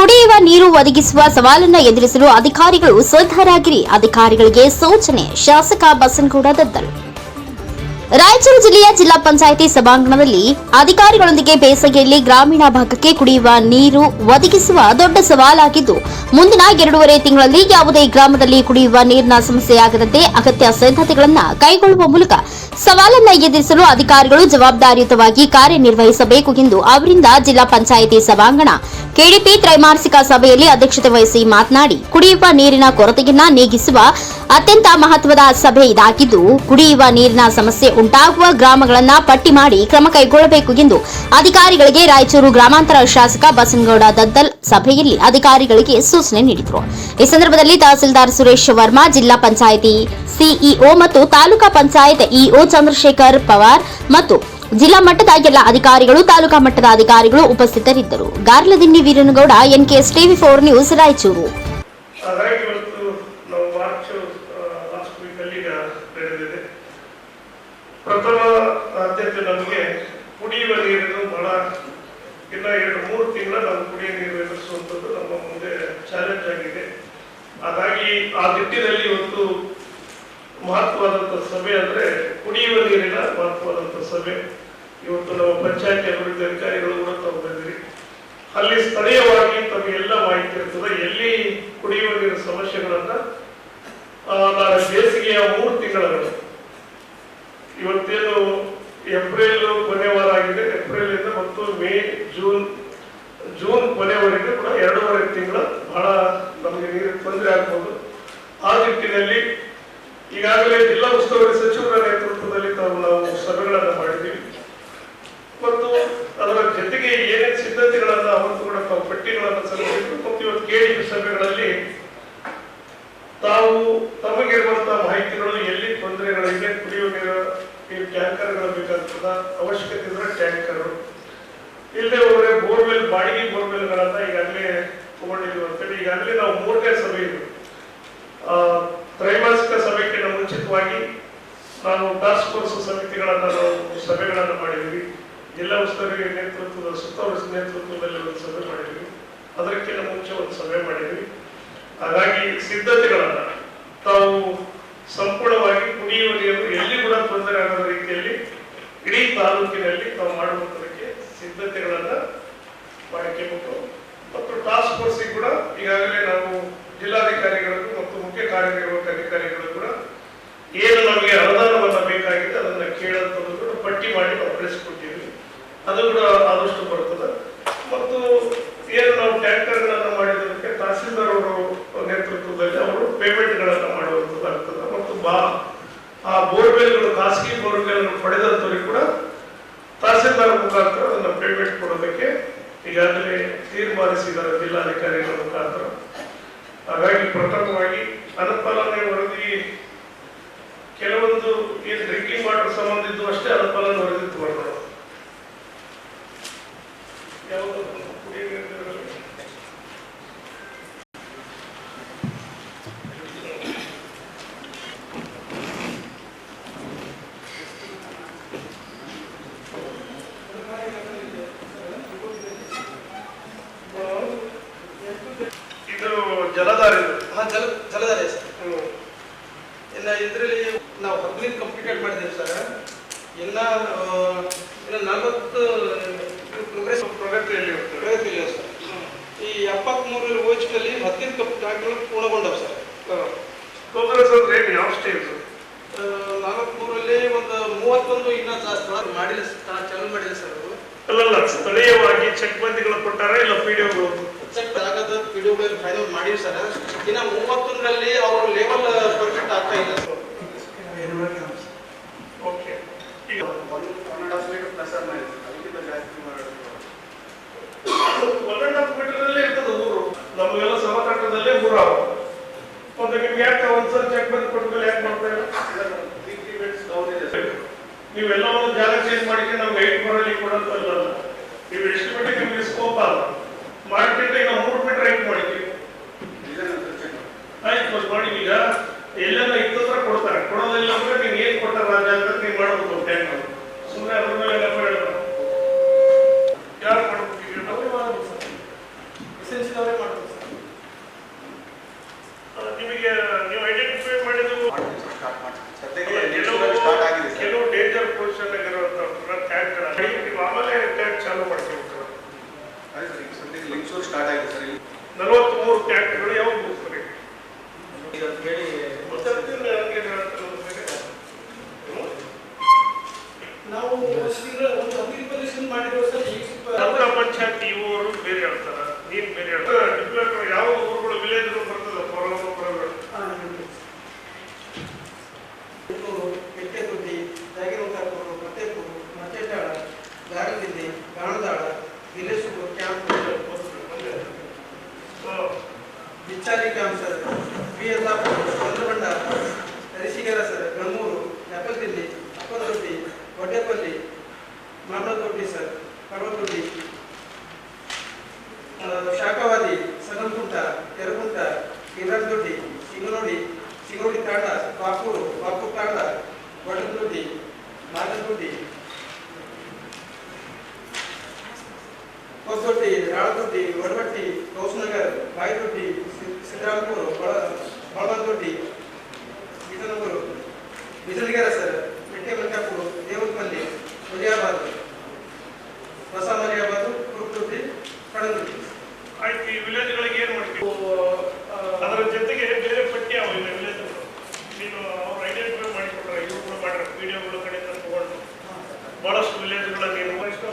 ಕುಡಿಯುವ ನೀರು ಒದಗಿಸುವ ಸವಾಲನ್ನು ಎದುರಿಸಲು ಅಧಿಕಾರಿಗಳು ಸಿದ್ಧರಾಗಿರಿ. ಅಧಿಕಾರಿಗಳಿಗೆ ಸೂಚನೆ. ಶಾಸಕ ಬಸನಗೌಡ ದದ್ದಲ್. ರಾಯಚೂರು ಜಿಲ್ಲೆಯ ಜಿಲ್ಲಾ ಪಂಚಾಯಿತಿ ಸಭಾಂಗಣದಲ್ಲಿ ಅಧಿಕಾರಿಗಳೊಂದಿಗೆ ಬೇಸಿಗೆಯಲ್ಲಿ ಗ್ರಾಮೀಣ ಭಾಗಕ್ಕೆ ಕುಡಿಯುವ ನೀರು ಒದಗಿಸುವ ದೊಡ್ಡ ಸವಾಲಾಗಿದ್ದು, ಮುಂದಿನ 2.5 ತಿಂಗಳಲ್ಲಿ ಯಾವುದೇ ಗ್ರಾಮದಲ್ಲಿ ಕುಡಿಯುವ ನೀರಿನ ಸಮಸ್ಯೆಯಾಗದಂತೆ ಅಗತ್ಯ ಸಿದ್ಧತೆಗಳನ್ನು ಕೈಗೊಳ್ಳುವ ಮೂಲಕ ಸವಾಲನ್ನು ಎದುರಿಸಲು ಅಧಿಕಾರಿಗಳು ಜವಾಬ್ದಾರಿಯುತವಾಗಿ ಕಾರ್ಯನಿರ್ವಹಿಸಬೇಕು ಎಂದು ಅವರಿಂದ ಜಿಲ್ಲಾ ಪಂಚಾಯಿತಿ ಸಭಾಂಗಣ ಕೆಡಿಪಿ ತ್ರೈಮಾಸಿಕ ಸಭೆಯಲ್ಲಿ ಅಧ್ಯಕ್ಷತೆ ವಹಿಸಿ ಮಾತನಾಡಿ, ಕುಡಿಯುವ ನೀರಿನ ಕೊರತೆಯನ್ನ ನೀಗಿಸುವ ಅತ್ಯಂತ ಮಹತ್ವದ ಸಭೆ ಇದಾಗಿದ್ದು, ಕುಡಿಯುವ ನೀರಿನ ಸಮಸ್ಯೆ ಉಂಟಾಗುವ ಗ್ರಾಮಗಳನ್ನು ಪಟ್ಟಿ ಮಾಡಿ ಕ್ರಮ ಕೈಗೊಳ್ಳಬೇಕು ಎಂದು ಅಧಿಕಾರಿಗಳಿಗೆ ರಾಯಚೂರು ಗ್ರಾಮಾಂತರ ಶಾಸಕ ಬಸನಗೌಡ ದದ್ದಲ್ ಸಭೆಯಲ್ಲಿ ಅಧಿಕಾರಿಗಳಿಗೆ ಸೂಚನೆ ನೀಡಿದರು. ಈ ಸಂದರ್ಭದಲ್ಲಿ ತಹಸೀಲ್ದಾರ್ ಸುರೇಶ್ ವರ್ಮಾ, ಜಿಲ್ಲಾ ಪಂಚಾಯಿತಿ ಸಿಇಒ ಮತ್ತು ತಾಲೂಕಾ ಪಂಚಾಯತ್ ಇಒ ಚಂದ್ರಶೇಖರ್ ಪವಾರ್ ಮತ್ತು ಜಿಲ್ಲಾ ಮಟ್ಟದ ಎಲ್ಲ ಅಧಿಕಾರಿಗಳು, ತಾಲೂಕಾ ಮಟ್ಟದ ಅಧಿಕಾರಿಗಳು ಉಪಸ್ಥಿತರಿದ್ದರು. Garladinni Veeranagouda, NKS ಟಿವಿ4 news, Raichur. ಪ್ರಥಮ ಆದ್ಯತೆ ನಮಗೆ ಕುಡಿಯುವ ನೀರನ್ನು ಬಹಳ ಇನ್ನ 2-3 ತಿಂಗಳ ನಾವು ಕುಡಿಯುವ ನೀರು ಎದುರಿಸುವಂಥದ್ದು ನಮ್ಮ ಮುಂದೆ ಚಾಲೆಂಜ್ ಆಗಿದೆ. ಹಾಗಾಗಿ ಆ ನಿಟ್ಟಿನಲ್ಲಿ ಇವತ್ತು ಮಹತ್ವವಾದಂಥ ಸಭೆ ಅಂದ್ರೆ ಕುಡಿಯುವ ನೀರಿನ ಮಹತ್ವವಾದಂಥ ಸಭೆ. ಇವತ್ತು ನಮ್ಮ ಪಂಚಾಯತಿ ಅಭಿವೃದ್ಧಿ ಅಧಿಕಾರಿಗಳು ಕೂಡ ತಾವು ಬಂದಿರಿ. ಅಲ್ಲಿ ಸ್ಥಳೀಯವಾಗಿ ತಮಗೆಲ್ಲ ಮಾಹಿತಿ ಇರ್ತದೆ, ಎಲ್ಲಿ ಕುಡಿಯುವ ನೀರಿನ ಸಮಸ್ಯೆಗಳನ್ನ ಬೇಸಿಗೆಯ 3 ತಿಂಗಳು ಇವತ್ತೇನು ಏಪ್ರಿಲ್ ಕೊನೆ ವಾರ ಆಗಿದೆ, ಏಪ್ರಿಲ್ ಇಂದ ಮತ್ತು ಮೇ, ಜೂನ್ ಕೊನೆವರೆಗೂ ಕೂಡ 2.5 ತಿಂಗಳ ಬಹಳ ನಮಗೆ ನೀರಿನ ತೊಂದರೆ ಆಗ್ಬೋದು. ಆ ನಿಟ್ಟಿನಲ್ಲಿ ಈಗಾಗಲೇ ಜಿಲ್ಲಾ ಉಸ್ತುವಾರಿ ಸಚಿವರ ನೇತೃತ್ವದಲ್ಲಿ ನಾವು ಸಭೆಗಳನ್ನು ಮಾಡಿದ್ದೀವಿ ಮತ್ತು ಅದರ ಜೊತೆಗೆ ಏನೇನು ಸಿದ್ಧತೆಗಳನ್ನ ಅವತ್ತು ಕೂಡ ತಾವು ಪಟ್ಟಿಗಳನ್ನು ಸಲ್ಲಿಸಿದ್ರು ಮತ್ತು ಇವತ್ತು ಕೆಡಿಪಿ ಸಭೆಗಳಲ್ಲಿ ತಾವು ತಮಗಿರುವಂತಹ ಮಾಹಿತಿಗಳು, ಎಲ್ಲಿ ತೊಂದರೆಗಳಿದೆ, ಕುಡಿಯುವ ನೀರು ಟ್ಯಾಂಕರ್ಗಳು ಬೇಕಾಗ್ತದ, ಅವಶ್ಯಕತೆ ಇದ್ರೆ ಟ್ಯಾಂಕರ್ ಇಲ್ಲದೆ ಹೋದ್ರೆ ಬೋರ್ವೆಲ್, ಬಾಡಿಗೆ ಬೋರ್ವೆಲ್ಗಳನ್ನ ಈಗಾಗಲೇ ತಗೊಂಡಿದ್ವಿ ಅಂತೇಳಿ ಈಗಾಗಲೇ ನಾವು 3ನೇ ಸಭೆ ಇದು ತ್ರೈಮಾಸಿಕ ಸಭೆಗಿಂತ ಮುಂಚಿತವಾಗಿ ನಾವು ಟಾಸ್ಕ್ ಫೋರ್ಸ್ ಸಮಿತಿಗಳನ್ನ ನಾವು ಸಭೆಗಳನ್ನು ಮಾಡಿದ್ವಿ. ಜಿಲ್ಲಾ ಉಸ್ತುವಾರಿ ನೇತೃತ್ವದ ಸುತ್ತವರಿಸಿದ ನೇತೃತ್ವದಲ್ಲಿ ಒಂದು ಸಭೆ ಮಾಡಿದ್ವಿ, ಅದಕ್ಕಿಂತ ಮುಂಚೆ ಒಂದು ಸಭೆ ಮಾಡಿದ್ವಿ. ಹಾಗಾಗಿ ಸಿದ್ಧತೆಗಳನ್ನ ತಾವು ಸಂಪೂರ್ಣವಾಗಿ ಕುಡಿಯುವ ನೀರು ಎಲ್ಲಿ ಕೂಡ ತೊಂದರೆ ಆಗದ ರೀತಿಯಲ್ಲಿ ಇಡೀ ತಾಲೂಕಿನಲ್ಲಿ ತಾವು ಮಾಡುವಂತದಕ್ಕೆ ಸಿದ್ಧತೆಗಳನ್ನ ಮಾಡಿಕೆಬೇಕು. ಮತ್ತು ಟಾಸ್ಕ್ ಫೋರ್ಸ್ ಕೂಡ ಈಗಾಗಲೇ ನಾವು ಜಿಲ್ಲಾಧಿಕಾರಿಗಳಿಗೂ ಮತ್ತು ಮುಖ್ಯ ಕಾರ್ಯನಿರ್ವಾಹಕ ಅಧಿಕಾರಿಗಳು ಕೂಡ ಏನು ನಮಗೆ ಅನುದಾನವನ್ನ ಬೇಕಾಗಿದೆ ಅದನ್ನ ಕೇಳಂತದ್ದು ಕೂಡ ಪಟ್ಟಿ ಮಾಡಿ ನಾವು ಕಳಿಸಿಕೊಟ್ಟಿದ್ವಿ. ಅದು ಕೂಡ ಆದಷ್ಟು ಬರ್ತದೆ. ಮತ್ತು ಏನು ನಾವು ಟ್ಯಾಂಕರ್ಗಳನ್ನ ಮಾಡಿದ್ದಕ್ಕೆ ತಹಸೀಲ್ದಾರ್ ಅವರು ನೇತೃತ್ವದಲ್ಲಿ ಅವರು ಪೇಮೆಂಟ್ಗಳನ್ನ ಮಾಡುವಂಥದ್ದು ಆಗ್ತದೆ. ಮತ್ತು ಆ ಬೋರ್ವೆಲ್ಗಳು, ಖಾಸಗಿ ಬೋರ್ವೆಲ್ ಪಡೆದಂತವರಿಗೆ ಕೂಡ ತಹಸೀಲ್ದಾರ್ ಮುಖಾಂತರ ಅದನ್ನ ಪೇಮೆಂಟ್ ಕೊಡೋದಕ್ಕೆ ಈಗಾಗಲೇ ತೀರ್ಮಾನಿಸಿದ್ದಾರೆ ಜಿಲ್ಲಾಧಿಕಾರಿಗಳ ಮುಖಾಂತರ. ಹಾಗಾಗಿ ಪ್ರಥಮವಾಗಿ ಅನುಪಾಲನೆ ವರದಿ ಕೆಲವೊಂದು ಏನು ಡ್ರಿಂಕಿಂಗ್ ವಾಟರ್ ಸಂಬಂಧ ಇದ್ದು ಅಷ್ಟೇ ಅನುಪಾಲನೆ ವರದಿ ತಗೊಳ್ಳೋಣ. ಯಾವುದು ಕುಡಿಯುವ ನೀರಿನಲ್ಲಿ ಜಲಧಾರೆ ಜಲಧಾರೆ ಎಲ್ಲ ಇದರಲ್ಲಿ ನಾವು 15 ಕಂಪ್ಲೀಟೆಡ್ ಮಾಡಿದ್ದೇವೆ ಸರ್. ಎಲ್ಲ 40 ಪ್ರಗತಿಯಲ್ಲಿ ಸರ್. ಈ 73 ಓಚ್ಗಳಲ್ಲಿ 15 ಟ್ಯಾಂಕ್ಗಳು ಪೂರ್ಣಗೊಂಡವು ಸರ್. ಪ್ರೋಗ್ರೆಸ್ ಅಂದ್ರೆ ಯಾವ ಸ್ಟೇಜ್? 43ರಲ್ಲಿ ಒಂದು 31 ಇನ್ನೂ ಜಾಸ್ತಿ ಮಾಡಿಲ್ಲ, ಚಾಲೂ ಮಾಡಿಲ್ಲ ಸರ್. ಅಲ್ಲಲ್ಲ, ಸ್ಥಳೀಯವಾಗಿ ಚೆಕ್ ಬಂದಿಗಳು ಕೊಟ್ಟಾರ ಇಲ್ಲ ಪಿಡಿಒಗಳು? ಚೆಕ್ ಆಗದ ಪಿಡಿಒಗಳು ಫೈನಲ್ ಮಾಡಿವಿ ಸರ್. ಇನ್ನು 31ರಲ್ಲಿ ಅವರು ಲೆವೆಲ್ ಪರ್ಫೆಕ್ಟ್ ಆಗ್ತಾ ಇಲ್ಲ ಸರ್. ಓಕೆ, ಈಗ 1.5 ಮೀಟರ್ ಪ್ಲಸ್ ಅದಕ್ಕಿಂತ ಜಾಸ್ತಿ ಮಾಡೋದು 1.5 ಮೀಟರ್ ಇರ್ತದೆ ಊರು. ನಮಗೆಲ್ಲ ಸಮತಟ್ಟದಲ್ಲೇ ಊರ ಮತ್ತೆ ನಿಮ್ಗೆ ಯಾಕೆ ಒಂದ್ಸಲ ಚೆಕ್ ಬಂದು ಕೊಟ್ಮೇಲೆ ಯಾಕೆ ಮಾಡ್ತಾ ಇಲ್ಲ? ನೀವೆಲ್ಲ ಒಂದು ಜಾಗ ಚೇಂಜ್ ಮಾಡಿದ್ರೆ ನಮ್ಗೆ 8 ಬರಲಿ ಕೊಡೋಂತಲ್ಲ. ನೀವು ಎಸ್ಟಿಮೇಟಿಗೆ ನಿಮ್ಗೆ ಸ್ಕೋಪ್ ಅಲ್ಲ ಮಾಡ್ತಿದ್ರೆ ಈಗ 3 ಮೀಟರ್ 8 ಮಾಡಿದ್ವಿ. ಆಯ್ತು ಮಾಡಿ. ಈಗ ಎಲ್ಲೆಲ್ಲ ಇತ್ತಂದ್ರೆ ಕೊಡ್ತಾರೆ, ಕೊಡೋದಿಲ್ಲ ಅಂದ್ರೆ ನೀನ್ ಏನ್ ಕೊಟ್ಟಾರ ಆ ಜಾಗದಲ್ಲಿ ನೀನ್ ಮಾಡಬೇಕು ಟ್ಯಾಂಕ್. ಸುಮ್ಮನೆ ಅದ್ರ ಮೇಲೆ ಎಲ್ಲ ಹೇಳಿದ್ರು ಯಾರು ಮಾಡ್ಬೇಕು? ಆಗ್ತದೆ ಸರ್. ಈಗ ಸದ್ಯಕ್ಕೆ ಲಿಂಕ್ಸೂರು ಸ್ಟಾರ್ಟ್ ಆಗಿದೆ ಸರ್. ಇಲ್ಲಿ 43 ಟ್ಯಾಂಕ್ಗಳು ಯಾವಾಗ ಮುಗಿಸ್ತಾರೆ ಈಗ ಅಂತ ಹೇಳಿ ನಾವು ಒಂದು ಅಭಿವೃದ್ಧಿ ಮಾಡಿರೋ ಸರ್. ನಮ್ಮ ಪಂಚಾಯತ್ ಇವರು ಬೇರೆ ಹೇಳ್ತಾರ, ನೀನ್ ಬೇರೆ ಹೇಳ್ತಾರ. ಡಿಪ್ಲೊಮೇಟ್ ಯಾವ ಊರುಗಳು ವಿಲೇಜ್ಗಳು ಬರ್ತದ ಪ್ರೋಗ್ರಾಮ್ಗಳು Kettiguddi, Jagiruntapuru, Mattepuru, Machchettala, Garadiddi, Ganadal, Vileshpura camp, Bichchali camp sir, Biellapura, Chandrabanda, Arisigera sir, Ganamuru, Nepaldilli, Appadoddi, Oddepalli, Mamaladoddi sir, Kadavadoddi, Shakhavadi, Sagankunta, Keragunta, Kiradoddi, Singodi Tanda, Bapuru Tanda, Vadadoddi, Nagadoddi, Hosadoddi, Raladoddi, Vadavatti, Kausanagar, Bayidoddi, Siddaramapura, Baladoddi, Bijanapura, Bijalagere sir, Mettemalkapura, Devarapalli, Huliyabad, Hosa Maliyabad, ಕುರುಕುರುದ್ದಿ, ಕಡದೊಡ್ಡಿ. ಆಯ್ತು. ಈ ವಿಲೇಜ್ಗಳಿಗೆ ಏನ್ ಮಾಡ್ತೀವಿ? ಅದರ ಜೊತೆಗೆ ಬೇರೆ ಪಟ್ಟಿ ಯಾವ ಇಲ್ಲ ವಿಲೇಜ್ಗಳು. ನೀನು ಅವ್ರು ಐಡೆಂಟಿಫೈ ಮಾಡಿಕೊಟ್ರೆ ಇವ್ರುಗಳು ಮಾಡ್ರೆ ವಿಡಿಯೋಗಳು ಕಡೆ ತಗೊಂಡು ಬಹಳಷ್ಟು ವಿಲೇಜ್ಗಳ ನೀನು 50